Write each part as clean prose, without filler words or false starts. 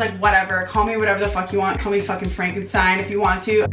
like, whatever, call me whatever the fuck you want. Call me fucking Frankenstein if you want to.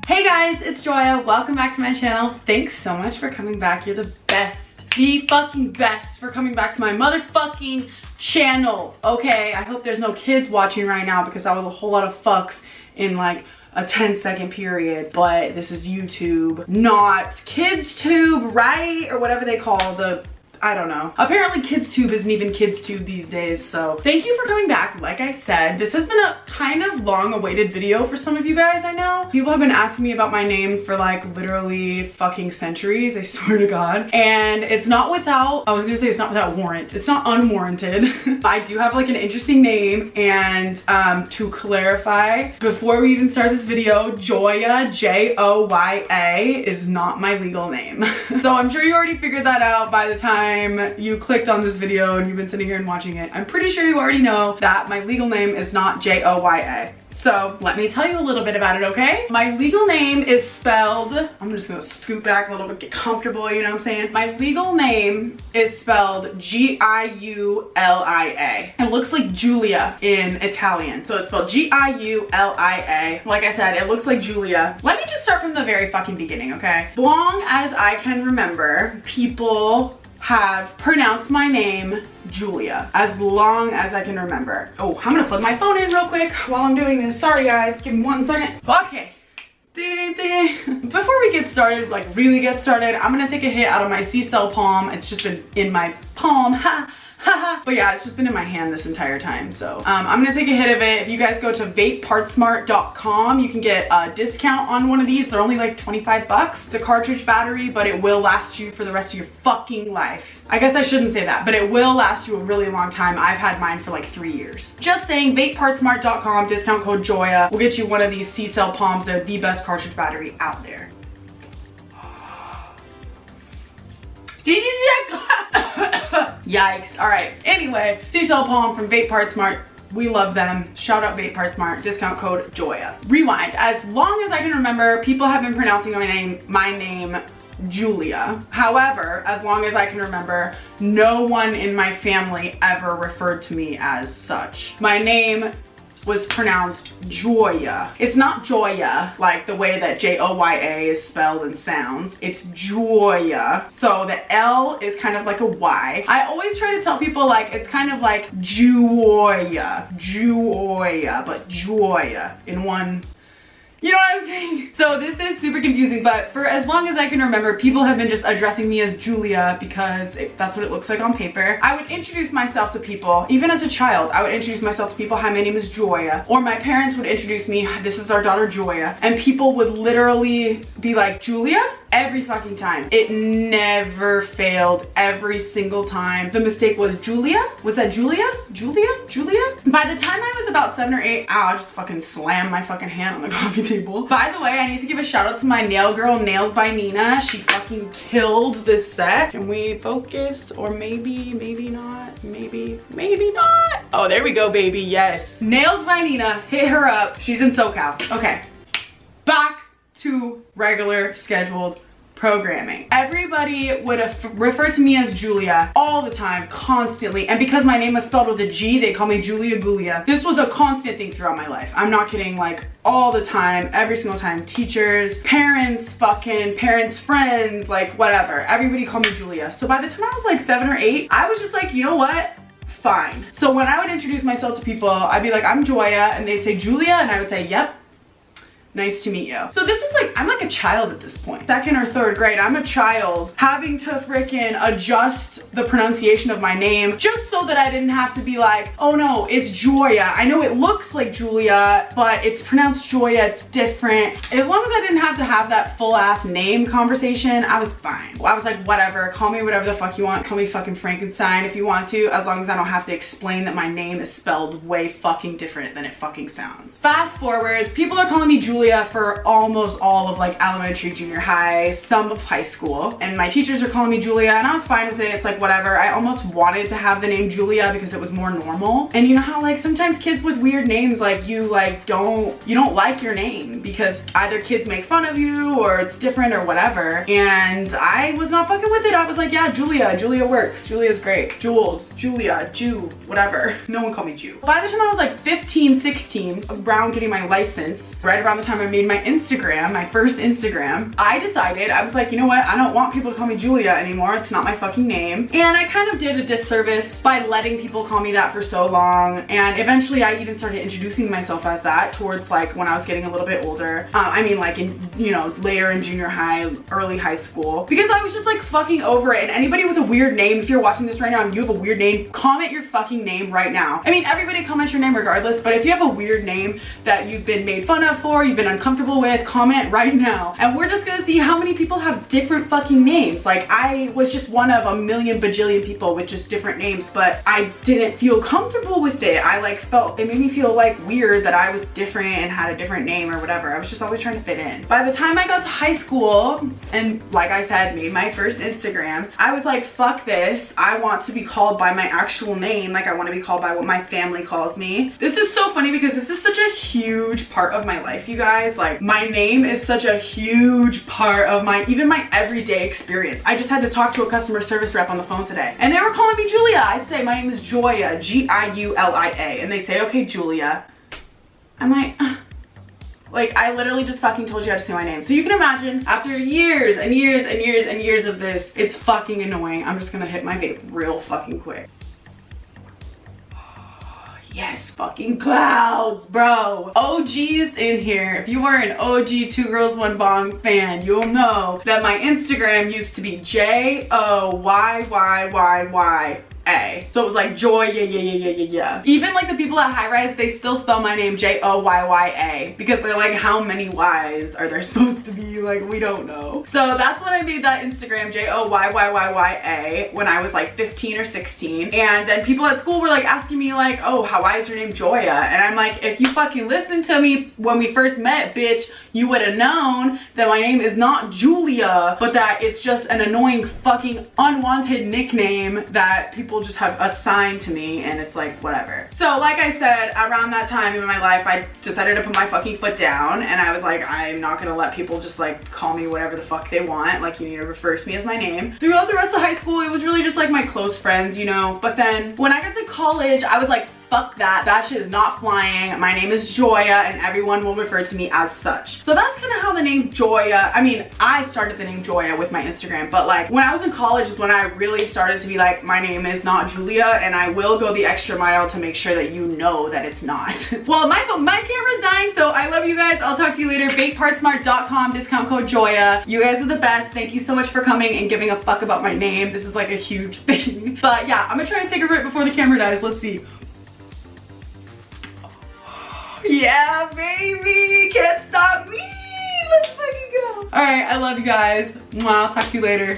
Hey guys, it's Joya. Welcome back to my channel. Thanks so much for coming back. You're the best, the fucking best for coming back to my motherfucking channel. Okay, I hope there's no kids watching right now because that was a whole lot of fucks in like a 10-second period. But this is YouTube, not KidsTube, right? Or whatever they call the, I don't know. Apparently KidsTube isn't even KidsTube these days, so thank you for coming back. Like I said, this has been a kind of long-awaited video for some of you guys, I know. People have been asking me about my name for like literally fucking centuries, I swear to God. And it's not without, I was gonna say it's not without warrant. It's not unwarranted. I do have like an interesting name, and to clarify, before we even start this video, Joya, J-O-Y-A, is not my legal name. So I'm sure you already figured that out by the time you clicked on this video and you've been sitting here and watching it. I'm pretty sure you already know that my legal name is not J-O-Y-A. So let me tell you a little bit about it, okay? My legal name is spelled, I'm just gonna scoot back a little bit, get comfortable, you know what I'm saying? My legal name is spelled G-I-U-L-I-A. It looks like Julia in Italian. So it's spelled G-I-U-L-I-A. Like I said, it looks like Julia. Let me just start from the very fucking beginning, okay? Long as I can remember, people have pronounced my name Julia, as long as I can remember. Oh, I'm gonna plug my phone in real quick while I'm doing this. Sorry guys, give me 1 second. Okay. Before we get started, like really get started, I'm gonna take a hit out of my C-cell palm. It's just been in my palm, ha. But yeah, it's just been in my hand this entire time. So I'm gonna take a hit of it. If you guys go to vapepartsmart.com, you can get a discount on one of these. They're only like 25 bucks. It's a cartridge battery, but it will last you for the rest of your fucking life. I guess I shouldn't say that, but it will last you a really long time. I've had mine for like 3 years. Just saying, vapepartsmart.com, discount code Joya will get you one of these C-cell palms. They're the best cartridge battery out there. Did you see that? Yikes. All right. Anyway, C-cell palm from Vape Part Smart. We love them. Shout out Vape Part Smart. Discount code Joya. Rewind. As long as I can remember, people have been pronouncing my name Julia. However, as long as I can remember, no one in my family ever referred to me as such. My name was pronounced Joya. It's not Joya like the way that J-O-Y-A is spelled and sounds. It's Joya. So the L is kind of like a Y. I always try to tell people like it's kind of like Joya, but Joya in one. You know what I'm saying? So this is super confusing, but for as long as I can remember, people have been just addressing me as Julia because that's what it looks like on paper. I would introduce myself to people, even as a child, I would introduce myself to people, hi, my name is Joya. Or my parents would introduce me, this is our daughter Joya. And people would literally be like, Julia? Every fucking time. It never failed, every single time. The mistake was Julia? Was that Julia? Julia? By the time I was about 7 or 8, ow, I just fucking slammed my fucking hand on the coffee table. By the way, I need to give a shout out to my nail girl, Nails by Nina. She fucking killed this set. Can we focus? Or maybe not, maybe not. Oh, there we go, baby, yes. Nails by Nina, hit her up. She's in SoCal. Okay, back to regular scheduled programming. Everybody would refer to me as Julia all the time, constantly. And because my name is spelled with a G, they call me Julia Gulia. This was a constant thing throughout my life. I'm not kidding, like all the time, every single time. Teachers, parents, fucking parents, friends, like whatever. Everybody called me Julia. So by the time I was like 7 or 8, I was just like, you know what? Fine. So when I would introduce myself to people, I'd be like, I'm Joya, and they'd say Julia, and I would say, yep. Nice to meet you. So this is like, I'm like a child at this point. 2nd or 3rd grade, I'm a child having to freaking adjust the pronunciation of my name just so that I didn't have to be like, oh no, it's Joya. I know it looks like Julia, but it's pronounced Joya, it's different. As long as I didn't have to have that full ass name conversation, I was fine. I was like, whatever, call me whatever the fuck you want. Call me fucking Frankenstein if you want to, as long as I don't have to explain that my name is spelled way fucking different than it fucking sounds. Fast forward, people are calling me Julia Julia for almost all of like elementary, junior high, some of high school. And my teachers are calling me Julia and I was fine with it. It's like whatever. I almost wanted to have the name Julia because it was more normal. And you know how like sometimes kids with weird names, like you don't like your name because either kids make fun of you or it's different or whatever. And I was not fucking with it. I was like, yeah, Julia works. Julia's great. Jules, Julia, Jew, whatever. No one called me Jew. By the time I was like 15, 16, around getting my license, right around the time I made my Instagram, my first Instagram, I decided, I was like, you know what? I don't want people to call me Julia anymore. It's not my fucking name. And I kind of did a disservice by letting people call me that for so long. And eventually I even started introducing myself as that towards like when I was getting a little bit older. I mean like in, you know, later in junior high, early high school, because I was just like fucking over it. And anybody with a weird name, if you're watching this right now and you have a weird name, comment your fucking name right now. I mean, everybody comments your name regardless, but if you have a weird name that you've been made fun of for, you've been uncomfortable with, comment right now. And we're just gonna see how many people have different fucking names. Like I was just one of a million bajillion people with just different names, but I didn't feel comfortable with it. I like felt, it made me feel like weird that I was different and had a different name or whatever. I was just always trying to fit in. By the time I got to high school and like I said, made my first Instagram, I was like, fuck this. I want to be called by my actual name. Like I want to be called by what my family calls me. This is so funny because this is such a huge part of my life, you guys. Like my name is such a huge part of even my everyday experience. I just had to talk to a customer service rep on the phone today and they were calling me Julia. I say, my name is Joya, G-I-U-L-I-A. And they say, okay, Julia. I'm like, I literally just fucking told you how to say my name. So you can imagine after years and years and years and years of this, it's fucking annoying. I'm just gonna hit my vape real fucking quick. Yes, fucking clouds, bro. OGs in here. If you were an OG 2 Girls 1 Bong fan, you'll know that my Instagram used to be Joyyyyyyy. So it was like Joya. Even like the people at High Rise, they still spell my name Joyya because they're like, how many Y's are there supposed to be? Like, we don't know. So that's when I made that Instagram Joyyyyya when I was like 15 or 16. And then people at school were like asking me like, oh, why is your name Joya? And I'm like, if you fucking listened to me when we first met, bitch, you would have known that my name is not Julia, but that it's just an annoying fucking unwanted nickname that people just have assigned to me, and it's like whatever. So like I said, around that time in my life, I decided to put my fucking foot down and I was like, I'm not gonna let people just like call me whatever the fuck they want. Like, you need to refer to me as my name. Throughout the rest of high school, it was really just like my close friends, you know. But then when I got to college, I was like, fuck that. That shit is not flying. My name is Joya and everyone will refer to me as such. So that's kind of how the name Joya, I mean, I started the name Joya with my Instagram, but like when I was in college is when I really started to be like, my name is not Julia and I will go the extra mile to make sure that you know that it's not. Well, my camera's dying, so I love you guys. I'll talk to you later. BaitPartsmart.com, discount code Joya. You guys are the best. Thank you so much for coming and giving a fuck about my name. This is like a huge thing. But yeah, I'm gonna try to take a rip before the camera dies. Let's see. Yeah, baby, can't stop me. Let's fucking go. All right, I love you guys. I'll talk to you later.